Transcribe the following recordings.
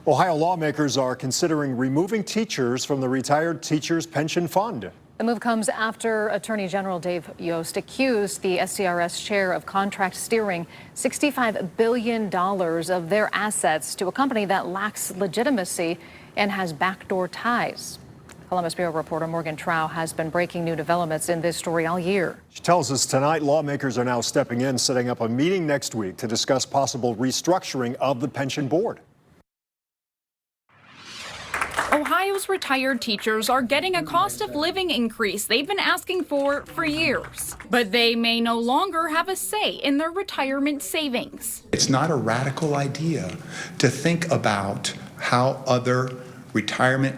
Ohio lawmakers are considering removing teachers from the Retired Teachers Pension Fund. The move comes after Attorney General Dave Yost accused the STRS chair of contract steering $65 billion of their assets to a company that lacks legitimacy and has backdoor ties. Columbus Bureau reporter Morgan Trow has been breaking new developments in this story all year. She tells us tonight lawmakers are now stepping in, setting up a meeting next week to discuss possible restructuring of the pension board. Ohio's retired teachers are getting a cost of living increase they've been asking for years. But they may no longer have a say in their retirement savings. It's not a radical idea to think about how other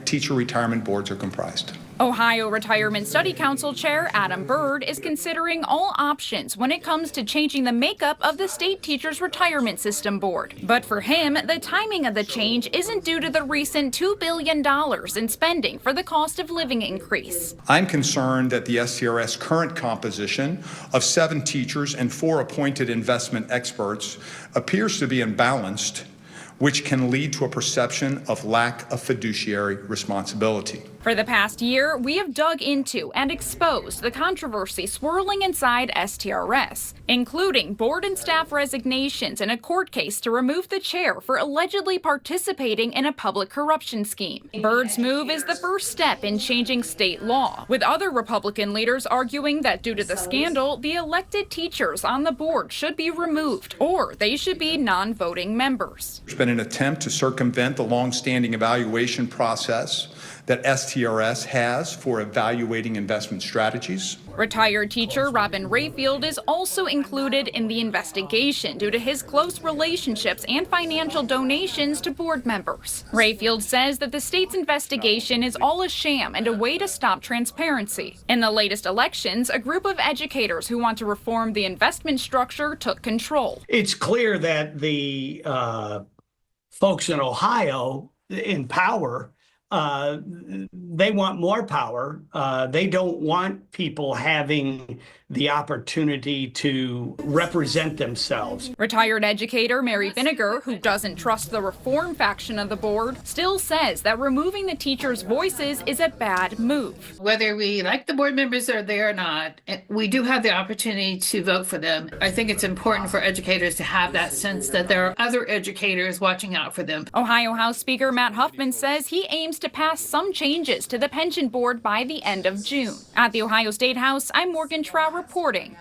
teacher retirement boards are comprised. Ohio Retirement Study Council Chair Adam Byrd is considering all options when it comes to changing the makeup of the state teachers retirement system board. But for him, the timing of the change isn't due to the recent $2 billion in spending for the cost of living increase. I'm concerned that the STRS current composition of 7 teachers and 4 appointed investment experts appears to be imbalanced, which can lead to a perception of lack of fiduciary responsibility. For the past year, we have dug into and exposed the controversy swirling inside STRS, including board and staff resignations and a court case to remove the chair for allegedly participating in a public corruption scheme. Byrd's move is the first step in changing state law, with other Republican leaders arguing that due to the scandal, the elected teachers on the board should be removed or they should be non-voting members. There's been an attempt to circumvent the long-standing evaluation process that STRS has for evaluating investment strategies. Retired teacher Robin Rayfield is also included in the investigation due to his close relationships and financial donations to board members. Rayfield says that the state's investigation is all a sham and a way to stop transparency. In the latest elections, a group of educators who want to reform the investment structure took control. It's clear that the folks in Ohio in power, they want more power. They don't want people having the opportunity to represent themselves. Retired educator Mary Vinegar, who doesn't trust the reform faction of the board, still says that removing the teachers' voices is a bad move. Whether we like the board members are there or not, we do have the opportunity to vote for them. I think it's important for educators to have that sense that there are other educators watching out for them. Ohio House Speaker Matt Huffman says he aims to pass some changes to the pension board by the end of June. At the Ohio State House, I'm Morgan Trow reporting.